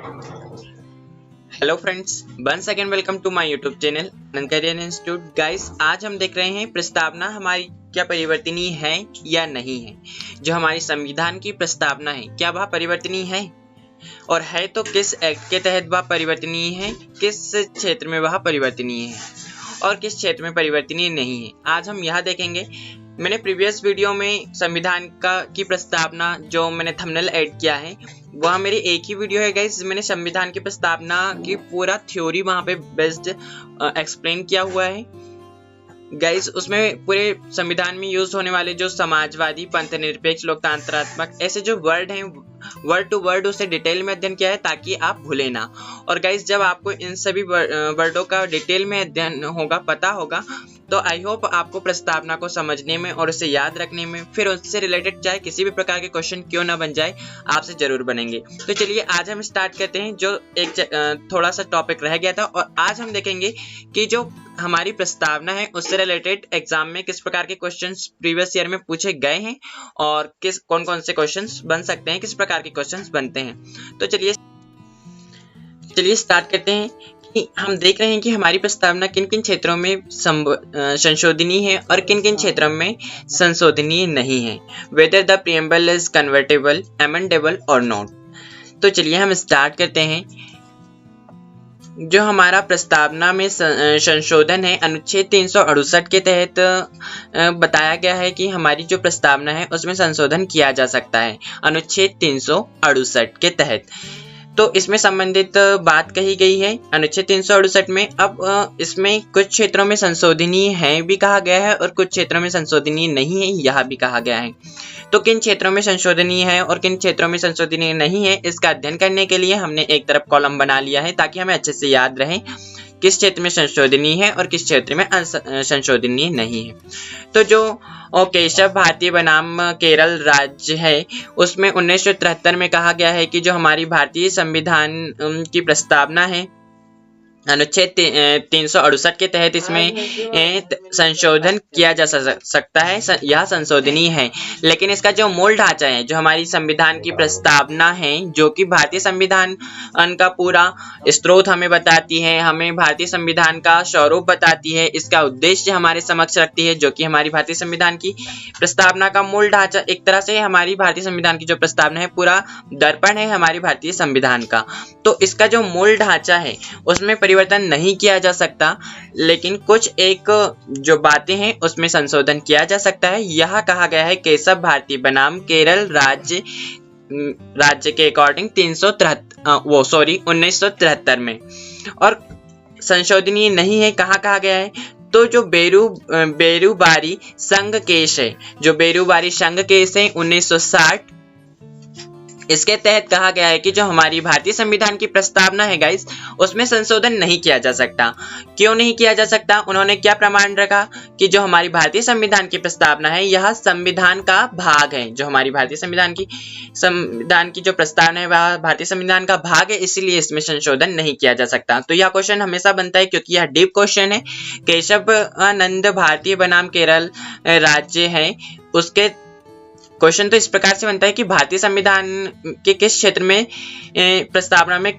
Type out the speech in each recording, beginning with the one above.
Hello friends, once again welcome to my YouTube channel ननकरियन institute. Guys, आज हम देख रहे हैं प्रस्तावना हमारी क्या परिवर्तनीय है या नहीं है। जो हमारी संविधान की प्रस्तावना है, क्या वह परिवर्तनीय है, और है तो किस एक्ट के तहत वह परिवर्तनीय है, किस क्षेत्र में वह परिवर्तनीय है और किस क्षेत्र में परिवर्तनीय नहीं है। आज हम यह देखेंगे। मैंने प्रीवियस वीडियो में संविधान की प्रस्तावना जो मैंने थंबनेल ऐड किया है, वह मेरी एक ही वीडियो है गाइस। मैंने संविधान की प्रस्तावना की पूरा थ्योरी वहाँ पे बेस्ड एक्सप्लेन किया हुआ है गाइस। उसमें पूरे संविधान में यूज होने वाले जो समाजवादी, पंथ निरपेक्ष, लोकतंत्रात्मक ऐसे जो वर्ड हैं, वर्ड टू वर्ड उसे डिटेल में अध्ययन किया है ताकि आप भूले ना। और गाइस, जब आपको इन सभी वर्डों का डिटेल में अध्ययन होगा, पता होगा, तो आई होप आपको प्रस्तावना को समझने में और उसे याद रखने में, फिर उससे रिलेटेड चाहे किसी भी प्रकार के क्वेश्चन क्यों ना बन जाए, आपसे जरूर बनेंगे। तो चलिए आज हम स्टार्ट करते हैं। जो एक थोड़ा सा टॉपिक रह गया था, और आज हम देखेंगे कि जो हमारी प्रस्तावना है उससे रिलेटेड एग्जाम में किस प्रकार के क्वेश्चंस प्रीवियस ईयर में पूछे गए हैं और कौन कौन से क्वेश्चंस बन सकते हैं, किस प्रकार के क्वेश्चंस बनते हैं। तो चलिए स्टार्ट करते हैं कि हम देख रहे हैं कि हमारी प्रस्तावना किन किन क्षेत्रों में संशोधनीय है और किन किन क्षेत्रों में संशोधनीय नहीं है। Whether the preamble is convertible, amendable और नॉट। तो चलिए हम स्टार्ट करते हैं। जो हमारा प्रस्तावना में संशोधन है, अनुच्छेद 368 के तहत बताया गया है कि हमारी जो प्रस्तावना है उसमें संशोधन किया जा सकता है, अनुच्छेद 368 के तहत। तो इसमें संबंधित बात कही गई है अनुच्छेद 368 में। अब इसमें कुछ क्षेत्रों में संशोधनीय है भी कहा गया है और कुछ क्षेत्रों में संशोधनीय नहीं है, यह भी कहा गया है। तो किन क्षेत्रों में संशोधनीय है और किन क्षेत्रों में संशोधनीय नहीं है, इसका अध्ययन करने के लिए हमने एक तरफ कॉलम बना लिया है ताकि हमें अच्छे से याद रहे किस क्षेत्र में संशोधनीय है और किस क्षेत्र में संशोधनीय नहीं है। तो जो केशव भारतीय बनाम केरल राज्य है, उसमें 1973 में कहा गया है कि जो हमारी भारतीय संविधान की प्रस्तावना है, अनुच्छेद 368 के तहत इसमें संशोधन किया जा सकता है, यह संशोधनीय है। लेकिन इसका जो मूल ढांचा है, जो हमारी संविधान की प्रस्तावना है, जो कि भारतीय संविधान का पूरा स्रोत हमें बताती है, हमें भारतीय संविधान का स्वरूप बताती है, इसका उद्देश्य हमारे समक्ष रखती है, जो कि हमारी भारतीय संविधान की प्रस्तावना का मूल ढांचा। एक तरह से हमारी भारतीय संविधान की जो प्रस्तावना है पूरा दर्पण है हमारी भारतीय संविधान का। तो इसका जो मूल ढांचा है उसमें परिवर्तन नहीं किया जा सकता, लेकिन कुछ एक जो बातें हैं उसमें संशोधन किया जा सकता है। यह कहा गया है केशव भारती बनाम केरल राज्य के अकॉर्डिंग 1973 में। और संशोधनीय नहीं है कहा गया है, तो जो बेरूबारी संघ केस है, जो बेरूबारी संघ केस है 1960, इसके तहत कहा गया है कि जो हमारी भारतीय संविधान की प्रस्तावना है गाइस, उसमें संशोधन नहीं किया जा सकता। क्यों नहीं किया जा सकता? उन्होंने क्या प्रमाण रखा कि जो हमारी भारतीय संविधान की प्रस्तावना है यह संविधान का भाग है। जो हमारी भारतीय संविधान की जो प्रस्तावना है वह भारतीय संविधान का भाग है, इसीलिए इसमें संशोधन नहीं किया जा सकता। तो यह क्वेश्चन हमेशा बनता है क्योंकि यह डीप क्वेश्चन है। केशवानंद भारतीय बनाम केरल राज्य है, उसके क्वेश्चन तो इस प्रकार से बनता है कि भारतीय संविधान के किस क्षेत्र में प्रस्तावना में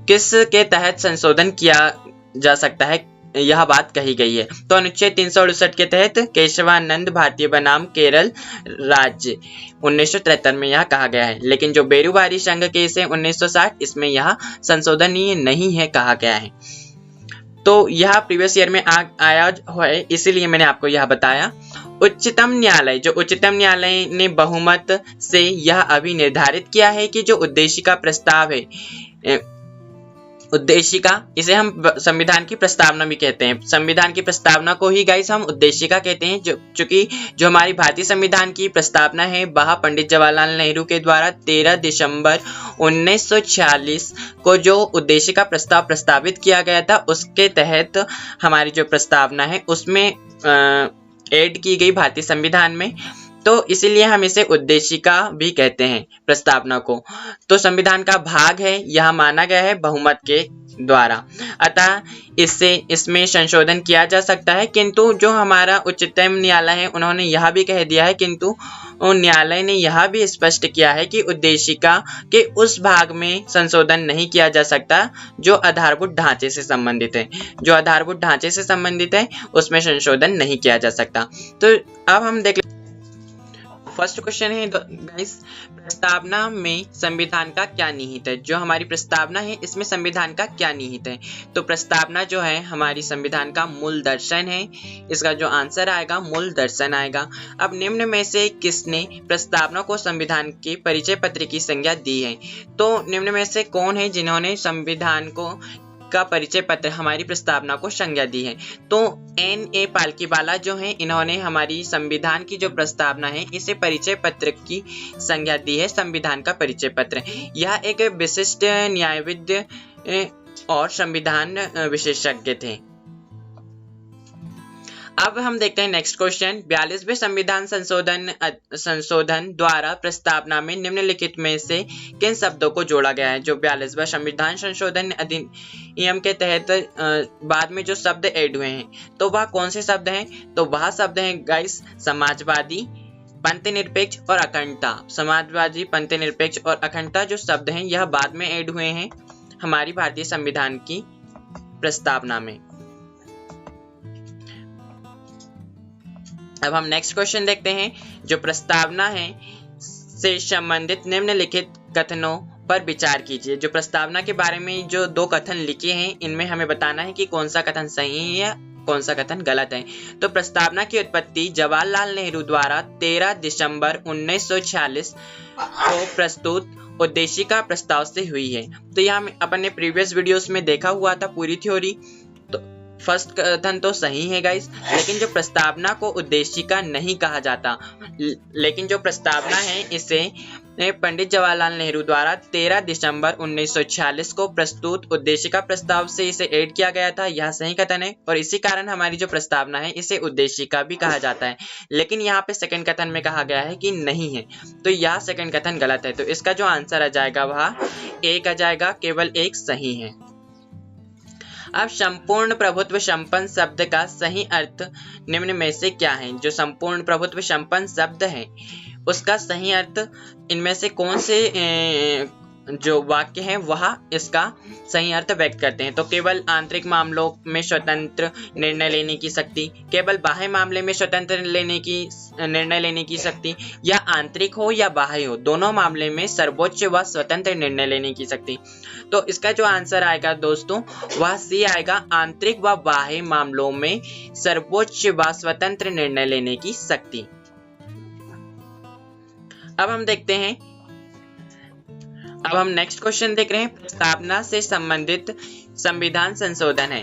किस के तहत संशोधन किया जा सकता है, यह बात कही गई है। तो अनुच्छेद 368 के तहत केशवानंद भारतीय बनाम केरल राज्य 1973 में यह कहा गया है। लेकिन जो बेरूबारी संघ केस है 1960, इसमें यह संशोधनीय नहीं है कहा गया है। तो यह प्रीवियस ईयर में आया है, इसीलिए मैंने आपको यह बताया। उच्चतम न्यायालय ने बहुमत से यह अभी निर्धारित किया है कि जो उद्देशिका प्रस्ताव है, उद्देशिका, इसे हम संविधान की प्रस्तावना भी कहते हैं। संविधान की प्रस्तावना को ही गाइस हम उद्देशिका कहते हैं। चूंकि जो हमारी भारतीय संविधान की प्रस्तावना है वह पंडित जवाहरलाल नेहरू के द्वारा 13 दिसंबर 1946 को जो उद्देशिका प्रस्ताव प्रस्तावित किया गया था, उसके तहत हमारी जो प्रस्तावना है उसमें ऐड की गई भारतीय संविधान में। तो इसीलिए हम इसे उद्देशिका भी कहते हैं प्रस्तावना को। तो संविधान का भाग है, यह माना गया है बहुमत के द्वारा, अतः इसमें संशोधन किया जा सकता है। किंतु जो हमारा उच्चतम न्यायालय है उन्होंने यह भी कह दिया है, किंतु न्यायालय ने यह भी स्पष्ट किया है कि उद्देशिका के उस भाग में संशोधन नहीं किया जा सकता जो आधारभूत ढांचे से संबंधित है। जो आधारभूत ढांचे से संबंधित है उसमें संशोधन नहीं किया जा सकता। तो अब हम देख फर्स्ट क्वेश्चन है गाइस, प्रस्तावना में संविधान का क्या निहित है। जो हमारी प्रस्तावना है इसमें संविधान का क्या निहित है। तो प्रस्तावना जो है हमारी संविधान का मूल दर्शन है। इसका जो आंसर आएगा मूल दर्शन आएगा। अब निम्न में से किसने प्रस्तावना को संविधान के परिचय पत्र की संज्ञा दी है। तो निम्न में से कौन है जिन्होंने संविधान का परिचय पत्र हमारी प्रस्तावना को संज्ञा दी है। तो N.A. पालकीवाला जो है इन्होंने हमारी संविधान की जो प्रस्तावना है इसे परिचय पत्र की संज्ञा दी है, संविधान का परिचय पत्र। यह एक विशिष्ट न्यायविद और संविधान विशेषज्ञ थे। अब हम देखते हैं नेक्स्ट क्वेश्चन, 42वें संविधान संशोधन द्वारा प्रस्तावना में निम्नलिखित में से किन शब्दों को जोड़ा गया है। जो 42वां संविधान संशोधन अधिनियम के तहत बाद में जो शब्द ऐड हुए हैं तो वह कौन से शब्द हैं। तो वह शब्द हैं गाइस समाजवादी, पंथनिरपेक्ष और अखंडता। समाजवादी, पंथनिरपेक्ष और अखंडता जो शब्द हैं यह बाद में ऐड हुए हैं हमारी भारतीय संविधान की प्रस्तावना में। अब हम नेक्स्ट क्वेश्चन देखते हैं, जो प्रस्तावना है से संबंधित निम्नलिखित कथनों पर विचार कीजिए। जो प्रस्तावना के बारे में जो 2 कथन लिखे हैं इनमें हमें बताना है कि कौन सा कथन सही है या कौन सा कथन गलत है। तो प्रस्तावना की उत्पत्ति जवाहरलाल नेहरू द्वारा 13 दिसंबर 1946 को प्रस्तुत उद्देशिका प्रस्ताव से हुई है। तो यह अपन ने प्रीवियस वीडियोस में देखा हुआ था पूरी थ्योरी। फर्स्ट कथन तो सही है गाइस, लेकिन जो प्रस्तावना को उद्देशिका नहीं कहा जाता, लेकिन जो प्रस्तावना है इसे पंडित जवाहरलाल नेहरू द्वारा 13 दिसंबर 1946 को प्रस्तुत उद्देशिका प्रस्ताव से इसे ऐड किया गया था। यह सही कथन है और इसी कारण हमारी जो प्रस्तावना है इसे उद्देशिका भी कहा जाता है। लेकिन यहाँ पे सेकंड कथन में कहा गया है कि नहीं है, तो यह सेकंड कथन गलत है। तो इसका जो आंसर आ जाएगा वह एक आ जाएगा, केवल एक सही है। अब संपूर्ण प्रभुत्व संपन्न शब्द का सही अर्थ निम्न में से क्या है। जो संपूर्ण प्रभुत्व संपन्न शब्द है उसका सही अर्थ इनमें से कौन से जो वाक्य हैं वह इसका सही अर्थ व्यक्त करते हैं। तो केवल आंतरिक मामलों में स्वतंत्र निर्णय लेने की शक्ति, केवल बाह्य मामले में स्वतंत्र निर्णय लेने की शक्ति, या आंतरिक हो या बाह्य हो दोनों मामले में सर्वोच्च व स्वतंत्र निर्णय लेने की शक्ति। तो इसका जो आंसर आएगा दोस्तों वह सी आएगा, आंतरिक व बाह्य मामलों में सर्वोच्च व स्वतंत्र निर्णय लेने की शक्ति। अब हम देखते हैं, अब हम नेक्स्ट क्वेश्चन देख रहे हैं, प्रस्तावना से संबंधित संविधान संशोधन है।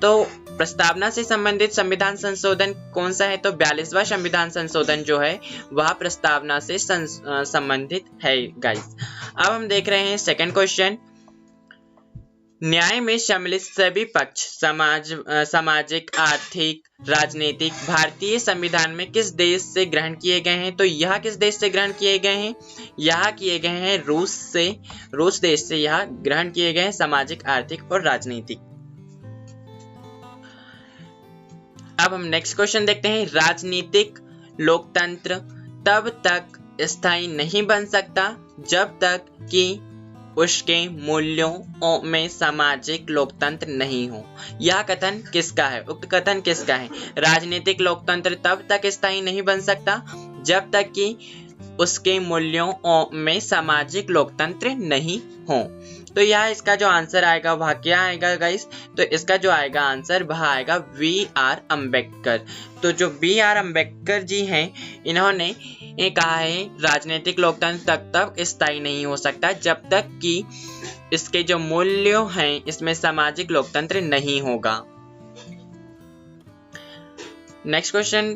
तो प्रस्तावना से संबंधित संविधान संशोधन कौन सा है। तो 42वां संविधान संशोधन जो है वह प्रस्तावना से संबंधित है गाइस। अब हम देख रहे हैं सेकंड क्वेश्चन, न्याय में सम्मिलित सभी पक्ष सामाजिक, आर्थिक, राजनीतिक भारतीय संविधान में किस देश से ग्रहण किए गए हैं। तो यह किस देश से ग्रहण किए गए हैं। यह किए गए हैं रूस देश से यह ग्रहण किए गए हैं सामाजिक, आर्थिक और राजनीतिक। अब हम नेक्स्ट क्वेश्चन देखते हैं, राजनीतिक लोकतंत्र तब तक स्थायी नहीं बन सकता जब तक कि उसके मूल्यों में सामाजिक लोकतंत्र नहीं हो। यह कथन किसका है, उक्त कथन किसका है। राजनीतिक लोकतंत्र तब तक स्थायी नहीं बन सकता जब तक कि उसके मूल्यों में सामाजिक लोकतंत्र नहीं हो। तो यह इसका जो आंसर आएगा वह क्या आएगा गाइस। तो इसका जो आएगा आंसर वह आएगा B.R. अम्बेडकर। तो जो B.R. अम्बेडकर जी हैं इन्होंने ये कहा है राजनीतिक लोकतंत्र तब तक स्थायी नहीं हो सकता जब तक कि इसके जो मूल्य हैं इसमें सामाजिक लोकतंत्र नहीं होगा। नेक्स्ट क्वेश्चन,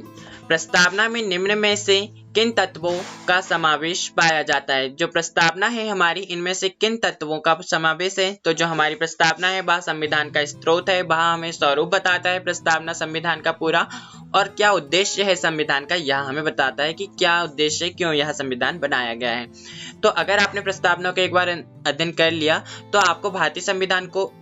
प्रस्तावना में निम्न में से किन तत्वों का समावेश पाया जाता है। जो प्रस्तावना है हमारी इनमें से किन तत्वों का समावेश है। तो जो हमारी प्रस्तावना है वह संविधान का स्रोत है, वह हमें स्वरूप बताता है प्रस्तावना संविधान का पूरा, और क्या उद्देश्य है संविधान का यह हमें बताता है कि क्या उद्देश्य, क्यों यह संविधान बनाया गया है। तो अगर आपने प्रस्तावना को एक बार अध्ययन कर लिया तो आपको भारतीय संविधान को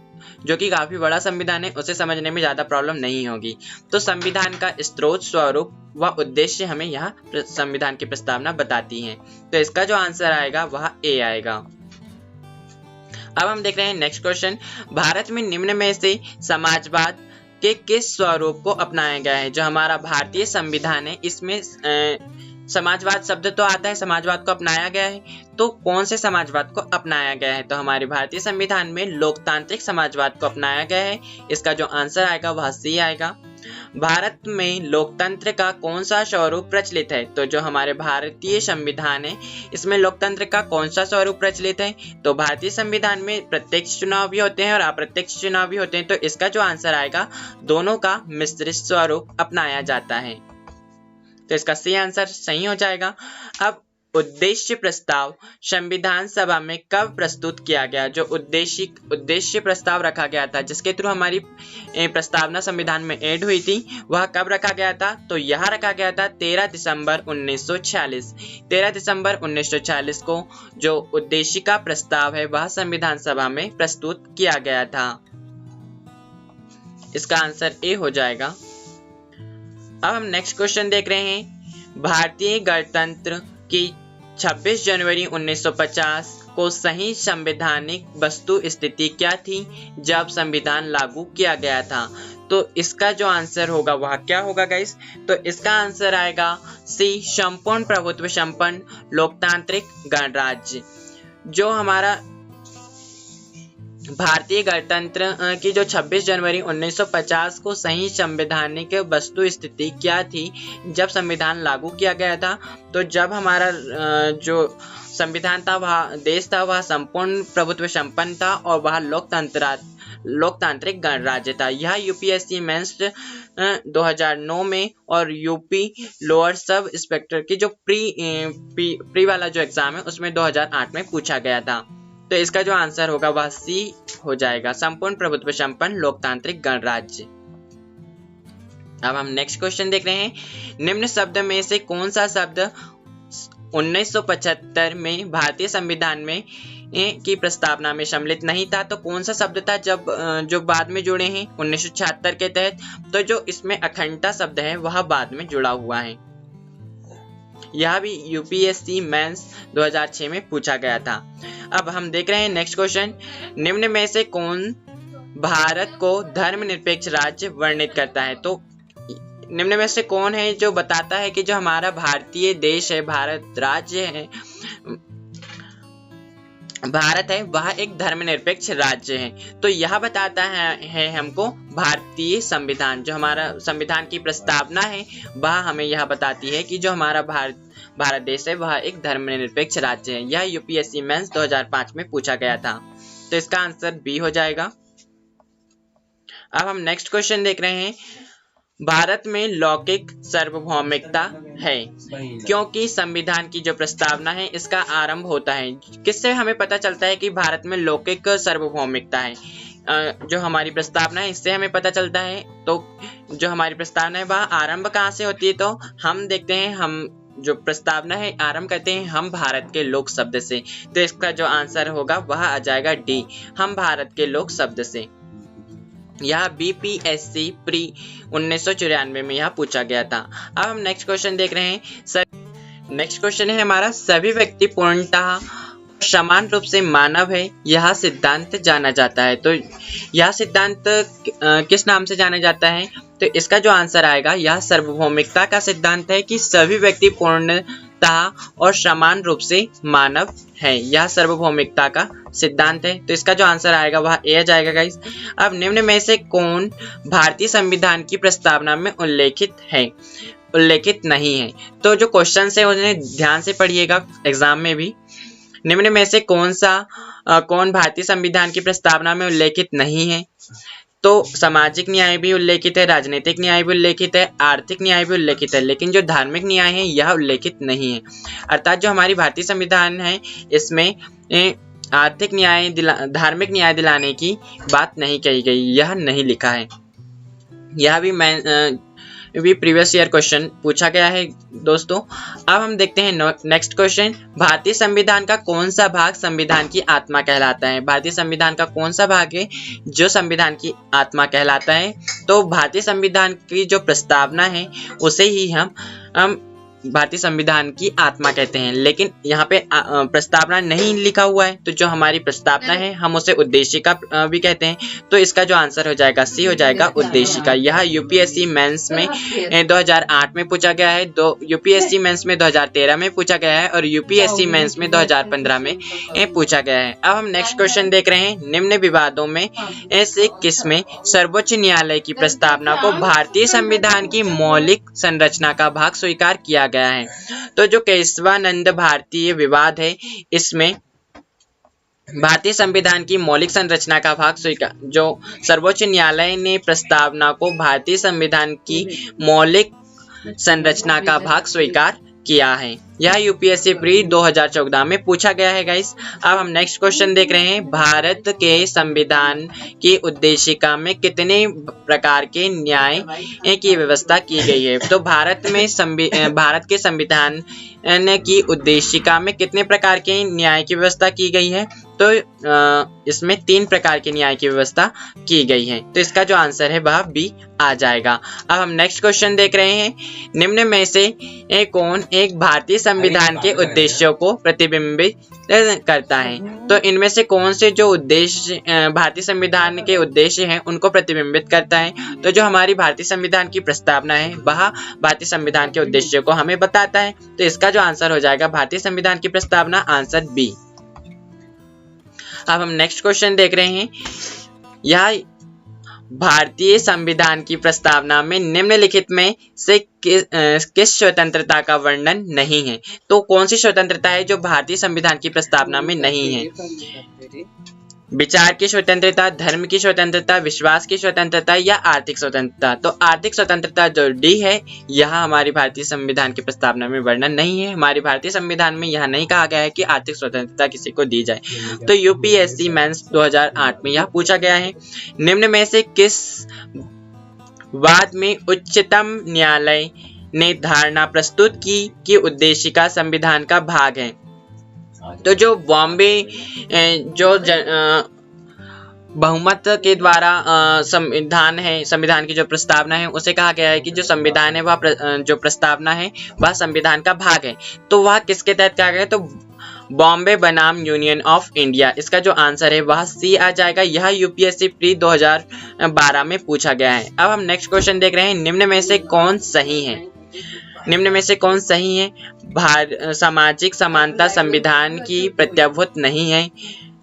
जो कि काफ़ी बड़ा संविधान है, उसे समझने में ज़्यादा प्रॉब्लम नहीं होगी। तो संविधान का स्रोत, स्वरूप व उद्देश्य हमें यहाँ संविधान की प्रस्तावना बताती है। तो इसका जो आंसर आएगा वह ए आएगा। अब हम देख रहे हैं नेक्स्ट क्वेश्चन। भारत में निम्न में से समाजवाद के किस स्वरूप को अपनाया गया है? जो हमारा भारतीय संविधान है इसमें समाजवाद शब्द तो आता है, समाजवाद को अपनाया गया है, तो कौन से समाजवाद को अपनाया गया है? तो हमारे भारतीय संविधान में लोकतांत्रिक समाजवाद को अपनाया गया है। इसका जो आंसर आएगा वह सी आएगा। भारत में लोकतंत्र का कौन सा स्वरूप प्रचलित है? तो जो हमारे भारतीय संविधान है इसमें लोकतंत्र का कौन सा स्वरूप प्रचलित है? तो भारतीय संविधान में प्रत्यक्ष चुनाव भी होते हैं और अप्रत्यक्ष चुनाव भी होते हैं। तो इसका जो आंसर आएगा दोनों का मिश्रित स्वरूप अपनाया जाता है। तो इसका सी आंसर सही हो जाएगा। अब उद्देश्य प्रस्ताव संविधान सभा में कब प्रस्तुत किया गया? जो उद्देश्य प्रस्ताव रखा गया था, जिसके थ्रू हमारी प्रस्तावना संविधान में ऐड हुई थी, वह कब रखा गया था? तो यह रखा गया था 13 दिसंबर 1946। 13 दिसंबर 1946 को जो उद्देश्य का प्रस्ताव है वह संविधान सभा में प्रस्तुत किया गया था। इसका आंसर ए हो जाएगा। अब हम नेक्स्ट क्वेश्चन देख रहे हैं। भारतीय गणतंत्र की 26 जनवरी 1950 को सही संवैधानिक वस्तु स्थिति क्या थी जब संविधान लागू किया गया था? तो इसका जो आंसर होगा वह क्या होगा गाइस? तो इसका आंसर आएगा सी, संपूर्ण प्रभुत्व संपन्न लोकतांत्रिक गणराज्य। जो हमारा भारतीय गणतंत्र की जो 26 जनवरी 1950 को सही संवैधानिक वस्तु स्थिति क्या थी जब संविधान लागू किया गया था? तो जब हमारा जो संविधान था वह देश था वह संपूर्ण प्रभुत्व संपन्न था और वह लोकतांत्रिक गणराज्य था। यह यूपीएससी मेंस 2009 में और यूपी लोअर सब इंस्पेक्टर की जो प्री वाला जो एग्जाम है उसमें 2008 में पूछा गया था। तो इसका जो आंसर होगा वह सी हो जाएगा, संपूर्ण प्रभुत्व संपन्न लोकतांत्रिक गणराज्य। अब हम नेक्स्ट क्वेश्चन देख रहे हैं। निम्न शब्द में से कौन सा शब्द 1975 में भारतीय संविधान में की प्रस्तावना में सम्मिलित नहीं था? तो कौन सा शब्द था जो बाद में जुड़े हैं 1976 के तहत? तो जो इसमें अखंडता शब्द है वह बाद में जुड़ा हुआ है। यह भी यूपीएससी मेंस 2006 में पूछा गया था। अब हम देख रहे हैं नेक्स्ट क्वेश्चन। निम्न में से कौन भारत को धर्मनिरपेक्ष राज्य वर्णित करता है? तो निम्न में से कौन है जो बताता है कि जो हमारा भारतीय देश है, भारत राज्य है, भारत है वह एक धर्मनिरपेक्ष राज्य है? तो यह बताता है हमको भारतीय संविधान। जो हमारा संविधान की प्रस्तावना है वह हमें यह बताती है कि जो हमारा भारत देश है वह एक धर्मनिरपेक्ष राज्य है। यह यूपीएससी मेंस 2005 में पूछा गया था। तो इसका आंसर बी हो जाएगा। अब हम नेक्स्ट क्वेश्चन देख रहे हैं। भारत में लौकिक सार्वभौमिकता है क्योंकि संविधान की जो प्रस्तावना है इसका आरंभ होता है। किससे हमें पता चलता है कि भारत में लौकिक सार्वभौमिकता है? जो हमारी प्रस्तावना है इससे हमें पता चलता है। तो जो हमारी प्रस्तावना है वह आरंभ कहाँ से होती है? तो हम देखते हैं, हम जो प्रस्तावना है आरंभ करते हैं हम भारत के लोक शब्द से। तो इसका जो आंसर होगा वह आ जाएगा डी, हम भारत के लोक शब्द से। यह बीपीएससी प्री 1994 में यह पूछा गया था। अब हम नेक्स्ट क्वेश्चन देख रहे हैं। नेक्स्ट क्वेश्चन है हमारा, सभी व्यक्ति पूर्णतः समान रूप से मानव है यह सिद्धांत जाना जाता है? तो यह सिद्धांत किस नाम से जाना जाता है? तो इसका जो आंसर आएगा यह सार्वभौमिकता का सिद्धांत है कि सभी व्यक्ति पूर्णतः और समान रूप से मानव है। यह सार्वभौमिकता का सिद्धांत है। तो इसका जो आंसर आएगा वह ए जाएगा गाइस। अब निम्न में से कौन भारतीय संविधान की प्रस्तावना में उल्लेखित नहीं है? तो जो क्वेश्चन है उन्हें ध्यान से पढ़िएगा एग्जाम में भी। निम्न में से कौन भारतीय संविधान की प्रस्तावना में उल्लेखित नहीं है? तो सामाजिक न्याय भी उल्लेखित है, राजनीतिक न्याय भी उल्लेखित है, आर्थिक न्याय भी उल्लेखित है, लेकिन जो धार्मिक न्याय है यह उल्लेखित नहीं है। अर्थात जो हमारी भारतीय संविधान है इसमें आर्थिक न्याय धार्मिक न्याय दिलाने की बात नहीं कही गई, यह नहीं लिखा है। यह भी भी प्रीवियस ईयर क्वेश्चन पूछा गया है दोस्तों। अब हम देखते हैं नेक्स्ट क्वेश्चन, भारतीय संविधान का कौन सा भाग संविधान की आत्मा कहलाता है? भारतीय संविधान का कौन सा भाग है जो संविधान की आत्मा कहलाता है? तो भारतीय संविधान की जो प्रस्तावना है उसे ही हम भारतीय संविधान की आत्मा कहते हैं, लेकिन यहाँ पे प्रस्तावना नहीं लिखा हुआ है, तो जो हमारी प्रस्तावना है हम उसे उद्देशिका भी कहते हैं। तो इसका जो आंसर हो जाएगा सी हो जाएगा उद्देशिका। यह यूपीएससी मेंस में 2008 में पूछा गया है, यूपीएससी मेंस में 2013 में पूछा गया है और यूपीएससी मेंस में 2015 में पूछा गया है। अब हम नेक्स्ट क्वेश्चन देख रहे हैं, निम्न विवादों में ऐसे किसमें सर्वोच्च न्यायालय की प्रस्तावना को भारतीय संविधान की मौलिक संरचना का भाग स्वीकार किया गया है? तो जो केशवानंद भारतीय विवाद है, इसमें भारतीय संविधान की मौलिक संरचना का भाग स्वीकार, जो सर्वोच्च न्यायालय ने प्रस्तावना को भारतीय संविधान की मौलिक संरचना का भाग स्वीकार किया है। यह यूपीएससी प्री 2014 में पूछा गया है गाइस। अब हम नेक्स्ट क्वेश्चन देख रहे हैं, भारत के संविधान की उद्देशिका में कितने प्रकार के न्याय की व्यवस्था की गई है? तो भारत के संविधान की उद्देशिका में कितने प्रकार के न्याय की व्यवस्था की गई है? तो इसमें 3 प्रकार के न्याय की व्यवस्था की गई है, तो इसका जो आंसर है वह बी आ जाएगा। अब हम नेक्स्ट क्वेश्चन देख रहे हैं, निम्न में से कौन एक भारतीय संविधान के उद्देश्यों को प्रतिबिंबित करता है? तो इनमें से कौन से जो उद्देश्य भारतीय संविधान के उद्देश्य हैं उनको प्रतिबिंबित करता है? तो जो हमारी भारतीय संविधान की प्रस्तावना है वह भारतीय संविधान के उद्देश्यों को हमें बताता है, तो इसका जो आंसर हो जाएगा भारतीय संविधान की प्रस्तावना, आंसर बी। अब हम नेक्स्ट क्वेश्चन देख रहे हैं, यह भारतीय संविधान की प्रस्तावना में निम्नलिखित में से किस स्वतंत्रता का वर्णन नहीं है? तो कौन सी स्वतंत्रता है जो भारतीय संविधान की प्रस्तावना में नहीं है? विचार की स्वतंत्रता, धर्म की स्वतंत्रता, विश्वास की स्वतंत्रता या आर्थिक स्वतंत्रता? तो आर्थिक स्वतंत्रता जो डी है यह हमारी भारतीय संविधान की प्रस्तावना में वर्णन नहीं है। हमारी भारतीय संविधान में यह नहीं कहा गया है कि आर्थिक स्वतंत्रता किसी को दी जाए। तो यूपीएससी मेंस 2008 में यह पूछा गया है, निम्न में से किस वाद में उच्चतम न्यायालय ने धारणा प्रस्तुत की कि उद्देशिका संविधान का भाग है? तो जो बॉम्बे बहुमत के द्वारा संविधान की जो प्रस्तावना है उसे कहा गया है कि जो संविधान है वह जो प्रस्तावना है वह संविधान का भाग है। तो वह किसके तहत कहा गया है? तो बॉम्बे बनाम यूनियन ऑफ इंडिया। इसका जो आंसर है वह सी आ जाएगा। यह यूपीएससी प्री 2012 में पूछा गया है। अब हम नेक्स्ट क्वेश्चन देख रहे हैं, निम्न में से कौन सही है? निम्न में से कौन सही है? सामाजिक समानता संविधान की प्रत्याभूत नहीं है।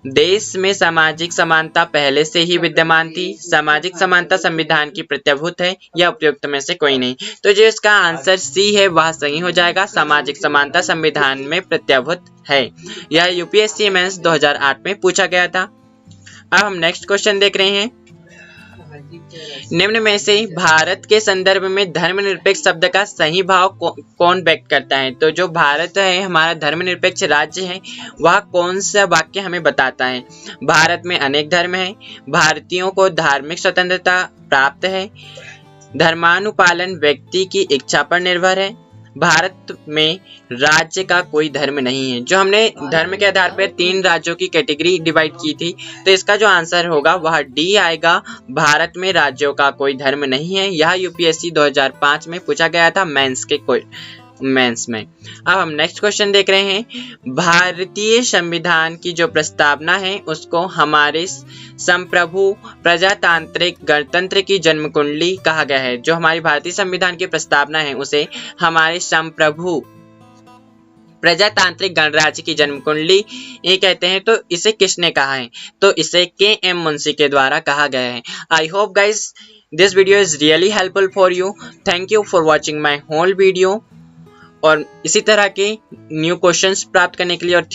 देश में सामाजिक समानता पहले से ही विद्यमान थी। सामाजिक समानता संविधान की प्रत्याभूत है या उपयुक्त में से कोई नहीं। तो जो इसका आंसर सी है वह सही हो जाएगा। सामाजिक समानता संविधान में प्रत्याभूत है। यह यूपीएससी मेंस 2008 में पूछा गया था। अब हम नेक्स्ट क्वेश्चन देख रहे हैं, निम्न में से भारत के संदर्भ में धर्मनिरपेक्ष शब्द का सही भाव कौन व्यक्त करता है? तो जो भारत है हमारा धर्मनिरपेक्ष राज्य है, वह कौन सा वाक्य हमें बताता है? भारत में अनेक धर्म हैं, भारतीयों को धार्मिक स्वतंत्रता प्राप्त है, धर्मानुपालन व्यक्ति की इच्छा पर निर्भर है, भारत में राज्य का कोई धर्म नहीं है। जो हमने धर्म के आधार पर 3 राज्यों की कैटेगरी डिवाइड की थी, तो इसका जो आंसर होगा वह डी आएगा। भारत में राज्यों का कोई धर्म नहीं है। यह यूपीएससी 2005 में पूछा गया था मेंस में। अब हम नेक्स्ट क्वेश्चन देख रहे हैं, भारतीय संविधान की जो प्रस्तावना है उसको हमारे संप्रभु प्रजातांत्रिक गणतंत्र की जन्म कुंडली कहा गया है। जो हमारी भारतीय संविधान की प्रस्तावना है उसे हमारे संप्रभु प्रजातांत्रिक गणराज्य की जन्म कुंडली ये कहते हैं। तो इसे किसने कहा है? तो इसे के.एम. मुंशी के द्वारा कहा गया है। I hope guys this video is really helpful for you. Thank you for watching my whole video. और इसी तरह के न्यू क्वेश्चंस प्राप्त करने के लिए और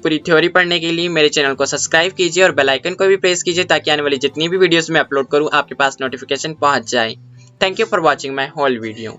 पूरी थ्योरी पढ़ने के लिए मेरे चैनल को सब्सक्राइब कीजिए और बेल आइकन को भी प्रेस कीजिए ताकि आने वाली जितनी भी वीडियोस मैं अपलोड करूं आपके पास नोटिफिकेशन पहुंच जाए। Thank you for watching my whole video.